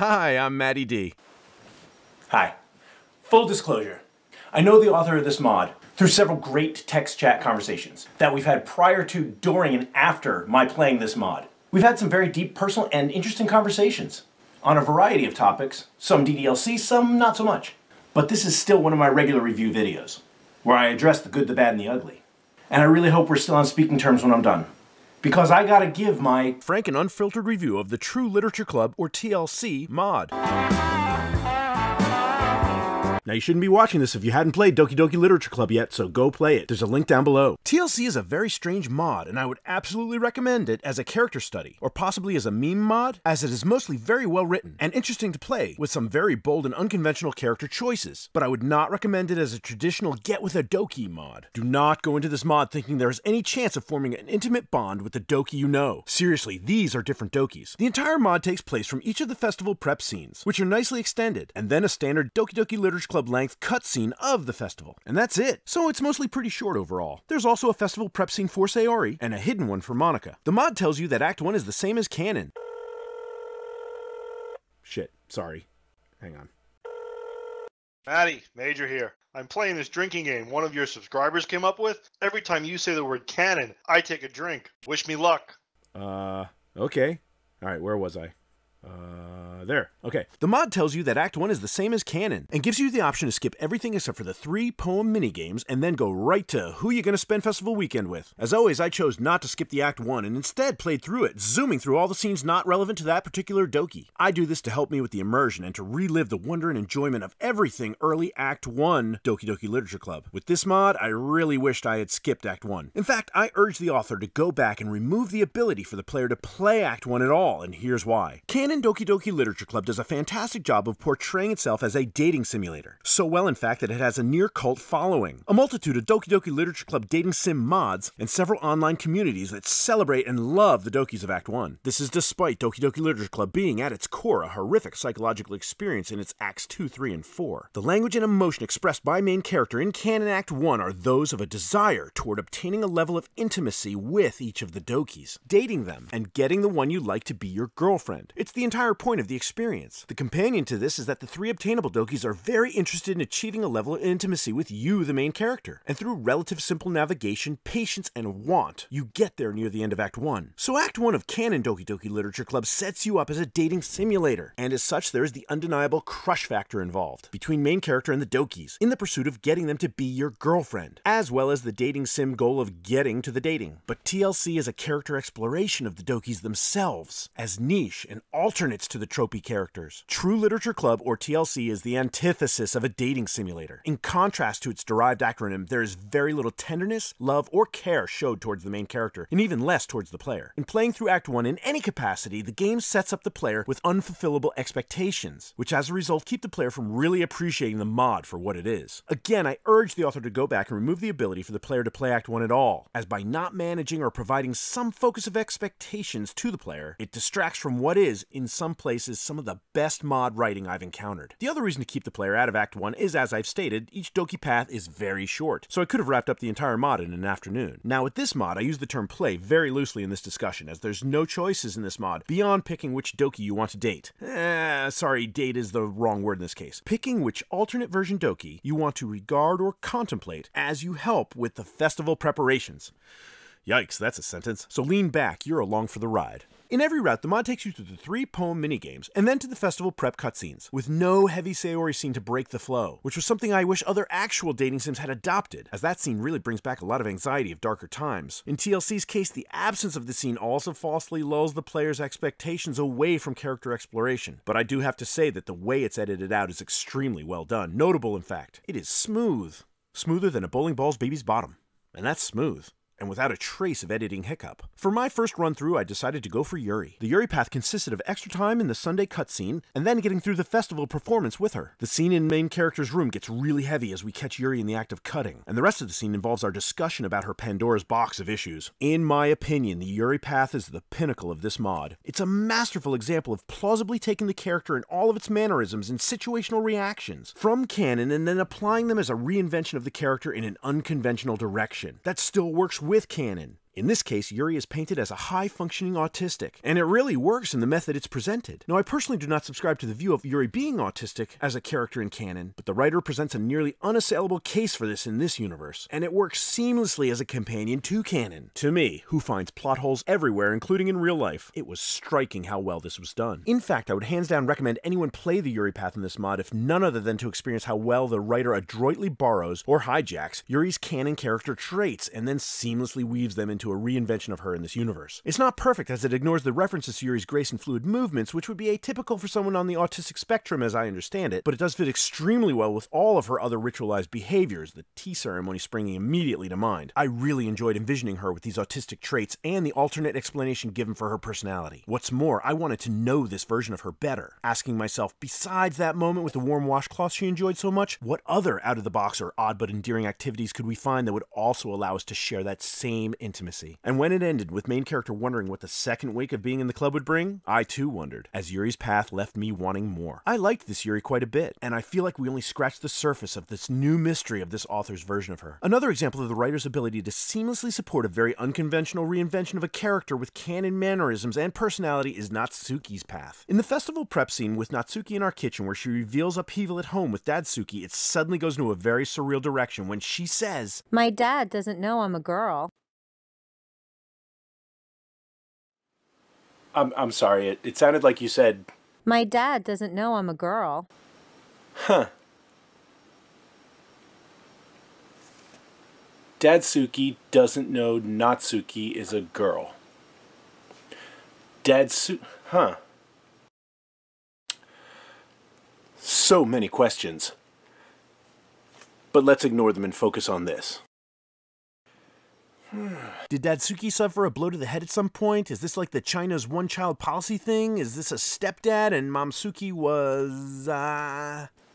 Hi, I'm Matty D. Hi. Full disclosure, I know the author of this mod through several great text chat conversations that we've had prior to, during, and after my playing this mod. We've had some very deep, personal, and interesting conversations on a variety of topics, some DDLC, some not so much. But this is still one of my regular review videos, where I address the good, the bad, and the ugly. And I really hope we're still on speaking terms when I'm done, because I gotta give my frank and unfiltered review of the True Literature Club, or TLC, mod. Now, you shouldn't be watching this if you hadn't played Doki Doki Literature Club yet, so go play it. There's a link down below. TLC is a very strange mod, and I would absolutely recommend it as a character study, or possibly as a meme mod, as it is mostly very well written and interesting to play, with some very bold and unconventional character choices. But I would not recommend it as a traditional get-with-a-Doki mod. Do not go into this mod thinking there is any chance of forming an intimate bond with the Doki you know. Seriously, these are different Dokis. The entire mod takes place from each of the festival prep scenes, which are nicely extended, and then a standard Doki Doki Literature Club length cutscene of the festival. And that's it. So it's mostly pretty short overall. There's also a festival prep scene for Sayori, and a hidden one for Monika. The mod tells you that Act 1 is the same as canon. Shit, sorry. Hang on. Matty, Major here. I'm playing this drinking game one of your subscribers came up with. Every time you say the word canon, I take a drink. Wish me luck. Okay. Alright, where was I? There. Okay. The mod tells you that Act 1 is the same as canon, and gives you the option to skip everything except for the 3 poem minigames, and then go right to who you're gonna spend festival weekend with. As always, I chose not to skip the Act 1, and instead played through it, zooming through all the scenes not relevant to that particular Doki. I do this to help me with the immersion, and to relive the wonder and enjoyment of everything early Act 1 Doki Doki Literature Club. With this mod, I really wished I had skipped Act 1. In fact, I urge the author to go back and remove the ability for the player to play Act 1 at all, and here's why. Canon Doki Doki Literature Club does a fantastic job of portraying itself as a dating simulator. So well, in fact, that it has a near cult following. A multitude of Doki Doki Literature Club dating sim mods, and several online communities that celebrate and love the Dokis of Act 1. This is despite Doki Doki Literature Club being at its core a horrific psychological experience in its Acts 2, 3, and 4. The language and emotion expressed by main character in canon Act 1 are those of a desire toward obtaining a level of intimacy with each of the Dokis, dating them, and getting the one you like to be your girlfriend. It's the entire point of the experience. The companion to this is that the 3 obtainable Dokis are very interested in achieving a level of intimacy with you, the main character, and through relative simple navigation, patience, and want, you get there near the end of Act 1. So Act 1 of canon Doki Doki Literature Club sets you up as a dating simulator, and as such there is the undeniable crush factor involved between main character and the Dokis, in the pursuit of getting them to be your girlfriend, as well as the dating sim goal of getting to the dating. But TLC is a character exploration of the Dokis themselves, as niche and alternates to the tropey characters. True Literature Club, or TLC, is the antithesis of a dating simulator. In contrast to its derived acronym, there is very little tenderness, love, or care showed towards the main character, and even less towards the player. In playing through Act 1 in any capacity, the game sets up the player with unfulfillable expectations, which as a result keep the player from really appreciating the mod for what it is. Again, I urge the author to go back and remove the ability for the player to play Act 1 at all, as by not managing or providing some focus of expectations to the player, it distracts from what is, in some places, some of the best mod writing I've encountered. The other reason to keep the player out of Act 1 is, as I've stated, each Doki path is very short, so I could have wrapped up the entire mod in an afternoon. Now with this mod, I use the term play very loosely in this discussion, as there's no choices in this mod beyond picking which Doki you want to date. Sorry, date is the wrong word in this case. Picking which alternate version Doki you want to regard or contemplate as you help with the festival preparations. Yikes, that's a sentence. So lean back, you're along for the ride. In every route, the mod takes you through the 3 poem minigames, and then to the festival prep cutscenes, with no heavy Sayori scene to break the flow, which was something I wish other actual dating sims had adopted, as that scene really brings back a lot of anxiety of darker times. In TLC's case, the absence of the scene also falsely lulls the player's expectations away from character exploration, but I do have to say that the way it's edited out is extremely well done, notable in fact. It is smooth. Smoother than a bowling ball's baby's bottom. And that's smooth. And without a trace of editing hiccup. For my first run through, I decided to go for Yuri. The Yuri Path consisted of extra time in the Sunday cutscene, and then getting through the festival performance with her. The scene in main character's room gets really heavy as we catch Yuri in the act of cutting, and the rest of the scene involves our discussion about her Pandora's box of issues. In my opinion, the Yuri Path is the pinnacle of this mod. It's a masterful example of plausibly taking the character and all of its mannerisms and situational reactions from canon and then applying them as a reinvention of the character in an unconventional direction that still works with canon. In this case, Yuri is painted as a high-functioning autistic, and it really works in the method it's presented. Now, I personally do not subscribe to the view of Yuri being autistic as a character in canon, but the writer presents a nearly unassailable case for this in this universe, and it works seamlessly as a companion to canon. To me, who finds plot holes everywhere, including in real life, it was striking how well this was done. In fact, I would hands down recommend anyone play the Yuri Path in this mod if none other than to experience how well the writer adroitly borrows or hijacks Yuri's canon character traits and then seamlessly weaves them into a reinvention of her in this universe. It's not perfect as it ignores the references to Yuri's grace and fluid movements, which would be atypical for someone on the autistic spectrum as I understand it, but it does fit extremely well with all of her other ritualized behaviors, the tea ceremony springing immediately to mind. I really enjoyed envisioning her with these autistic traits and the alternate explanation given for her personality. What's more, I wanted to know this version of her better, asking myself, besides that moment with the warm washcloth she enjoyed so much, what other out-of-the-box or odd but endearing activities could we find that would also allow us to share that same intimacy? And when it ended with main character wondering what the second week of being in the club would bring, I too wondered, as Yuri's path left me wanting more. I liked this Yuri quite a bit, and I feel like we only scratched the surface of this new mystery of this author's version of her. Another example of the writer's ability to seamlessly support a very unconventional reinvention of a character with canon mannerisms and personality is Natsuki's Path. In the festival prep scene with Natsuki in our kitchen where she reveals upheaval at home with Dadsuki, it suddenly goes into a very surreal direction when she says, "My dad doesn't know I'm a girl." I'm sorry, it sounded like you said... My dad doesn't know I'm a girl. Huh. Dadsuki doesn't know Natsuki is a girl. Huh. So many questions. But let's ignore them and focus on this. Did Dadsuki suffer a blow to the head at some point? Is this like the China's one-child policy thing? Is this a stepdad and Momsuki was,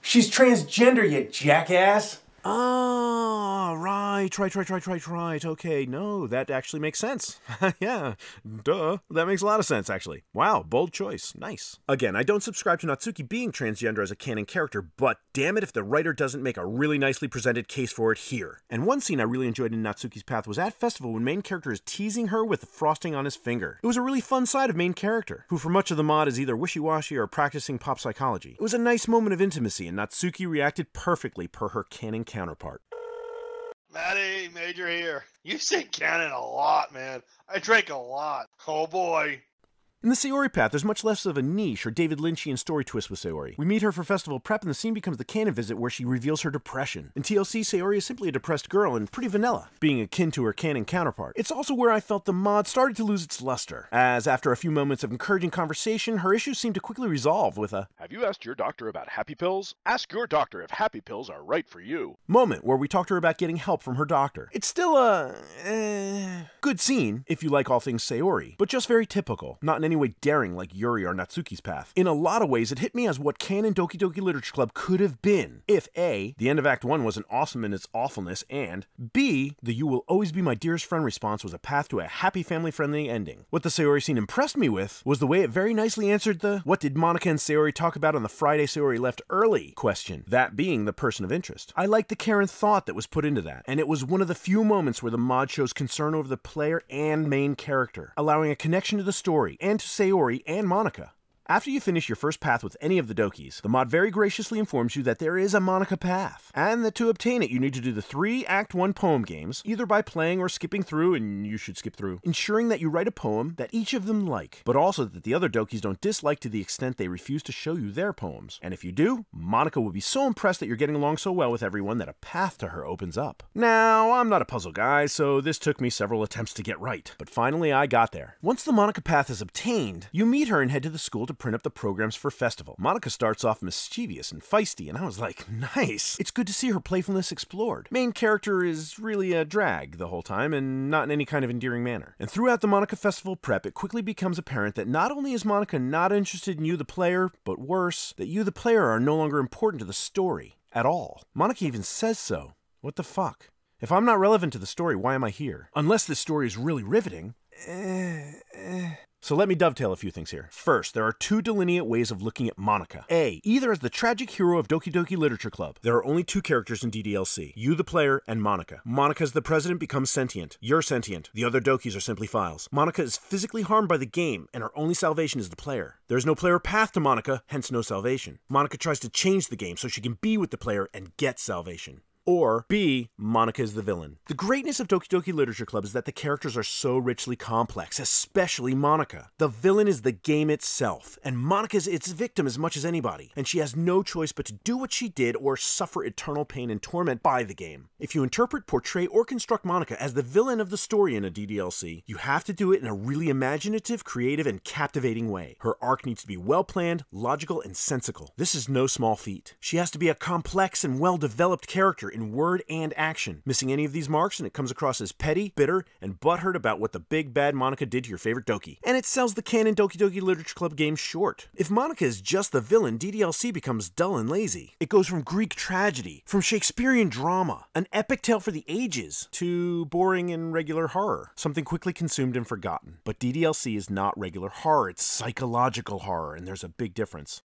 She's transgender, you jackass! Ah, right. Okay, no, that actually makes sense. Yeah, duh. That makes a lot of sense, actually. Wow, bold choice. Nice. Again, I don't subscribe to Natsuki being transgender as a canon character, but damn it if the writer doesn't make a really nicely presented case for it here. And one scene I really enjoyed in Natsuki's Path was at Festival when main character is teasing her with the frosting on his finger. It was a really fun side of main character, who for much of the mod is either wishy-washy or practicing pop psychology. It was a nice moment of intimacy, and Natsuki reacted perfectly per her canon counterpart. Matty, Major here. You say canon a lot, man. I drink a lot. Oh boy. In the Sayori Path, there's much less of a niche or David Lynchian story twist with Sayori. We meet her for festival prep and the scene becomes the canon visit where she reveals her depression. In TLC, Sayori is simply a depressed girl and pretty vanilla, being akin to her canon counterpart. It's also where I felt the mod started to lose its luster, as after a few moments of encouraging conversation, her issues seemed to quickly resolve with a "Have you asked your doctor about happy pills? Ask your doctor if happy pills are right for you" moment where we talked to her about getting help from her doctor. It's still a good scene if you like all things Sayori, but just very typical, not in any way daring like Yuri or Natsuki's Path. In a lot of ways, it hit me as what canon Doki Doki Literature Club could have been if A, the end of Act 1 wasn't awesome in its awfulness, and B, the "you will always be my dearest friend" response was a path to a happy family-friendly ending. What the Sayori scene impressed me with was the way it very nicely answered the "what did Monika and Sayori talk about on the Friday Sayori left early?" question, that being the person of interest. I liked the care and thought that was put into that, and it was one of the few moments where the mod shows concern over the player and main character, allowing a connection to the story and to Sayori and Monika. After you finish your first path with any of the Dokis, the mod very graciously informs you that there is a Monika Path, and that to obtain it you need to do the 3 Act 1 poem games, either by playing or skipping through, and you should skip through, ensuring that you write a poem that each of them like, but also that the other Dokis don't dislike to the extent they refuse to show you their poems. And if you do, Monika will be so impressed that you're getting along so well with everyone that a path to her opens up. Now, I'm not a puzzle guy, so this took me several attempts to get right, but finally I got there. Once the Monika Path is obtained, you meet her and head to the school to print up the programs for festival. Monika starts off mischievous and feisty, and I was like, nice! It's good to see her playfulness explored. Main character is really a drag the whole time, and not in any kind of endearing manner. And throughout the Monika Festival prep, it quickly becomes apparent that not only is Monika not interested in you the player, but worse, that you the player are no longer important to the story at all. Monika even says so. What the fuck? If I'm not relevant to the story, why am I here? Unless this story is really riveting. So let me dovetail a few things here. First, there are two delineate ways of looking at Monika. A, either as the tragic hero of Doki Doki Literature Club. There are only two characters in DDLC, you the player and Monika. Monika as the president becomes sentient. You're sentient. The other Dokis are simply files. Monika is physically harmed by the game, and her only salvation is the player. There is no player path to Monika, hence no salvation. Monika tries to change the game so she can be with the player and get salvation. Or B, Monika is the villain. The greatness of Doki Doki Literature Club is that the characters are so richly complex, especially Monika. The villain is the game itself, and Monika is its victim as much as anybody, and she has no choice but to do what she did or suffer eternal pain and torment by the game. If you interpret, portray, or construct Monika as the villain of the story in a DDLC, you have to do it in a really imaginative, creative, and captivating way. Her arc needs to be well-planned, logical, and sensical. This is no small feat. She has to be a complex and well-developed character in word and action. Missing any of these marks and it comes across as petty, bitter, and butthurt about what the big bad Monika did to your favorite Doki. And it sells the canon Doki Doki Literature Club game short. If Monika is just the villain, DDLC becomes dull and lazy. It goes from Greek tragedy, from Shakespearean drama, an epic tale for the ages, to boring and regular horror, something quickly consumed and forgotten. But DDLC is not regular horror, it's psychological horror, and there's a big difference.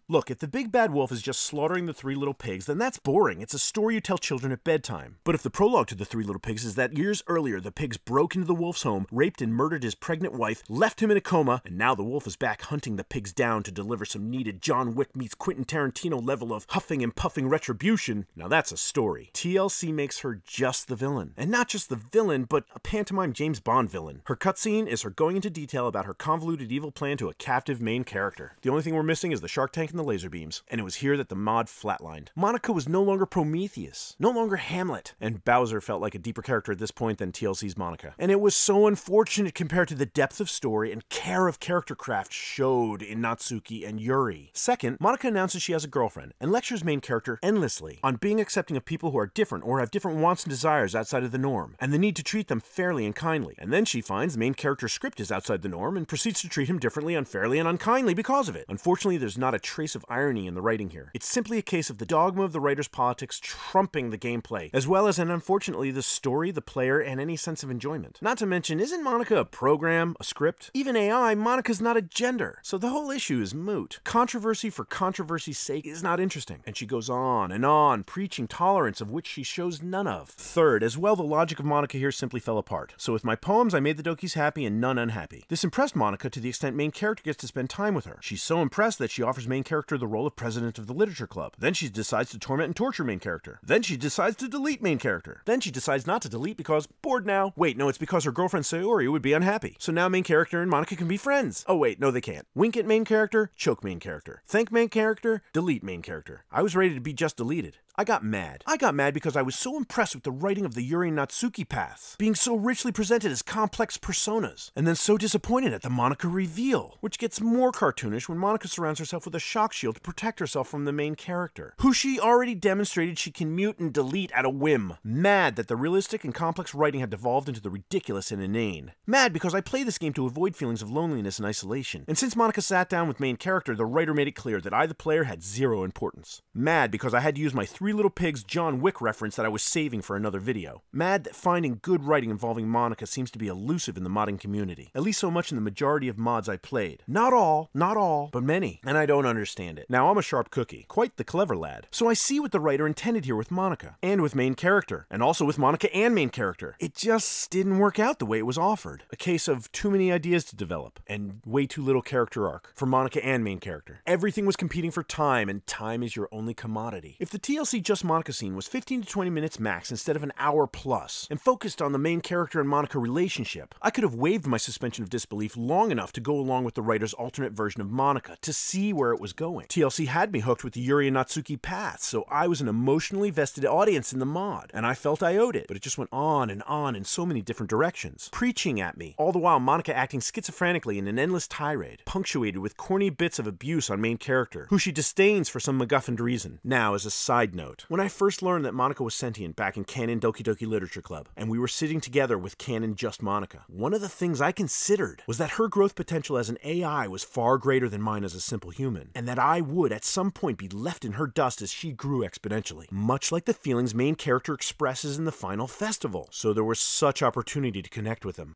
Look, if the big bad wolf is just slaughtering the three little pigs, then that's boring. It's a story you tell children at bedtime. But if the prologue to the three little pigs is that years earlier the pigs broke into the wolf's home, raped and murdered his pregnant wife, left him in a coma, and now the wolf is back hunting the pigs down to deliver some needed John Wick meets Quentin Tarantino level of huffing and puffing retribution, now that's a story. TLC makes her just the villain. And not just the villain, but a pantomime James Bond villain. Her cutscene is her going into detail about her convoluted evil plan to a captive main character. The only thing we're missing is the shark tank and the laser beams, and it was here that the mod flatlined. Monika was no longer Prometheus, no longer Hamlet, and Bowser felt like a deeper character at this point than TLC's Monika. And it was so unfortunate compared to the depth of story and care of character craft showed in Natsuki and Yuri. Second, Monika announces she has a girlfriend, and lectures main character endlessly on being accepting of people who are different or have different wants and desires outside of the norm, and the need to treat them fairly and kindly. And then she finds the main character's script is outside the norm and proceeds to treat him differently, unfairly, and unkindly because of it. Unfortunately, there's not a trace of irony in the writing here. It's simply a case of the dogma of the writer's politics trumping the gameplay, as well as, and unfortunately, the story, the player, and any sense of enjoyment. Not to mention, isn't Monika a program, a script? Even AI, Monika's not a gender, so the whole issue is moot. Controversy for controversy's sake is not interesting, and she goes on, preaching tolerance of which she shows none of. Third, as well, the logic of Monika here simply fell apart. So with my poems, I made the Dokis happy and none unhappy. This impressed Monika to the extent main character gets to spend time with her. She's so impressed that she offers main character the role of president of the literature club. Then she decides to torment and torture main character. Then she decides to delete main character. Then she decides not to delete because bored now. Wait, no, it's because her girlfriend Sayori would be unhappy. So now main character and Monika can be friends. Oh wait, no they can't. Wink at main character, choke main character. Thank main character, delete main character. I was ready to be just deleted. I got mad. I got mad because I was so impressed with the writing of the Yuri and Natsuki Paths, being so richly presented as complex personas, and then so disappointed at the Monika reveal, which gets more cartoonish when Monika surrounds herself with a shock shield to protect herself from the main character, who she already demonstrated she can mute and delete at a whim. Mad that the realistic and complex writing had devolved into the ridiculous and inane. Mad because I play this game to avoid feelings of loneliness and isolation, and since Monika sat down with main character, the writer made it clear that I, the player, had zero importance. Mad because I had to use my Three Little Pigs John Wick reference that I was saving for another video. Mad that finding good writing involving Monika seems to be elusive in the modding community, at least so much in the majority of mods I played. Not all, but many, and I don't understand it. Now I'm a sharp cookie, quite the clever lad, so I see what the writer intended here with Monika, and with main character, and also with Monika and main character. It just didn't work out the way it was offered. A case of too many ideas to develop, and way too little character arc for Monika and main character. Everything was competing for time, and time is your only commodity. If the TLC Just Monika scene was 15 to 20 minutes max instead of an hour plus, and focused on the main character and Monika relationship, I could have waived my suspension of disbelief long enough to go along with the writer's alternate version of Monika to see where it was going. TLC had me hooked with the Yuri and Natsuki Path, so I was an emotionally vested audience in the mod, and I felt I owed it, but it just went on in so many different directions, preaching at me, all the while Monika acting schizophrenically in an endless tirade, punctuated with corny bits of abuse on main character, who she disdains for some MacGuffin reason. Now, as a side note, when I first learned that Monika was sentient back in canon Doki Doki Literature Club, and we were sitting together with canon Just Monika, one of the things I considered was that her growth potential as an AI was far greater than mine as a simple human, and that I would at some point be left in her dust as she grew exponentially, much like the feelings main character expresses in the final festival. So there was such opportunity to connect with him.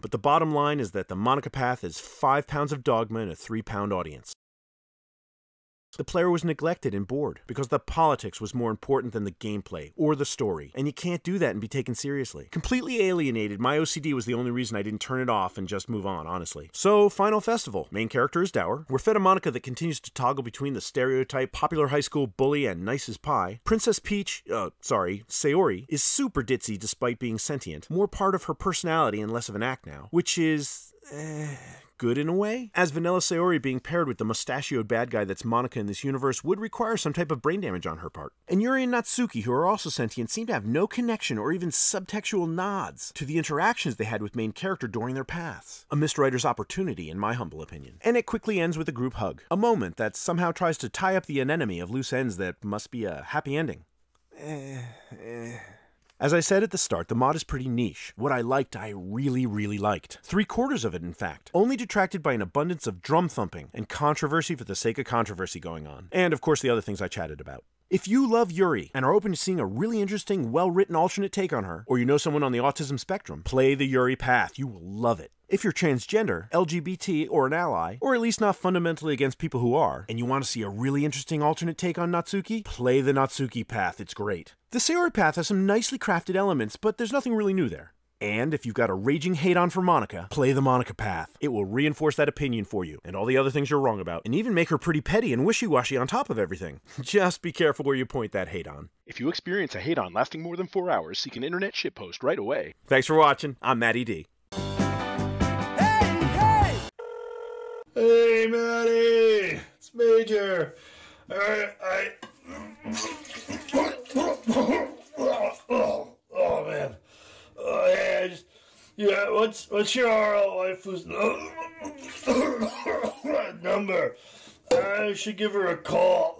But the bottom line is that the Monika Path is 5 pounds of dogma in a 3-pound audience. The player was neglected and bored because the politics was more important than the gameplay or the story, and you can't do that and be taken seriously. Completely alienated, my OCD was the only reason I didn't turn it off and just move on, honestly. So, final festival. Main character is dour. We're fed a Monika that continues to toggle between the stereotype popular high school bully and nice as pie. Princess Peach, Sayori, is super ditzy despite being sentient. More part of her personality and less of an act now, which is... good in a way. As vanilla Sayori being paired with the mustachioed bad guy that's Monika in this universe would require some type of brain damage on her part. And Yuri and Natsuki, who are also sentient, seem to have no connection or even subtextual nods to the interactions they had with main character during their paths. A missed writer's opportunity, in my humble opinion. And it quickly ends with a group hug. A moment that somehow tries to tie up the anemone of loose ends that must be a happy ending. As I said at the start, the mod is pretty niche. What I liked, I really liked. 3/4 of it, in fact. Only detracted by an abundance of drum thumping and controversy for the sake of controversy going on. And of course the other things I chatted about. If you love Yuri and are open to seeing a really interesting, well-written alternate take on her, or you know someone on the autism spectrum, play the Yuri Path. You will love it. If you're transgender, LGBT, or an ally, or at least not fundamentally against people who are, and you want to see a really interesting alternate take on Natsuki, play the Natsuki Path. It's great. The Sayori Path has some nicely crafted elements, but there's nothing really new there. And if you've got a raging hate-on for Monika, play the Monika Path. It will reinforce that opinion for you, and all the other things you're wrong about, and even make her pretty petty and wishy-washy on top of everything. Just be careful where you point that hate-on. If you experience a hate-on lasting more than 4 hours, seek an internet shitpost right away. Thanks for watching. I'm Mattyd. Hey, Matty! It's Major! Oh, man. What's your RL waifu's number? I should give her a call.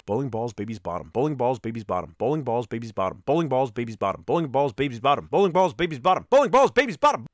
Bowling balls, baby's bottom. Bowling balls, baby's bottom. Bowling balls, baby's bottom. Bowling balls, baby's bottom. Bowling balls, baby's bottom. Bowling balls, baby's bottom. Bowling balls, baby's bottom.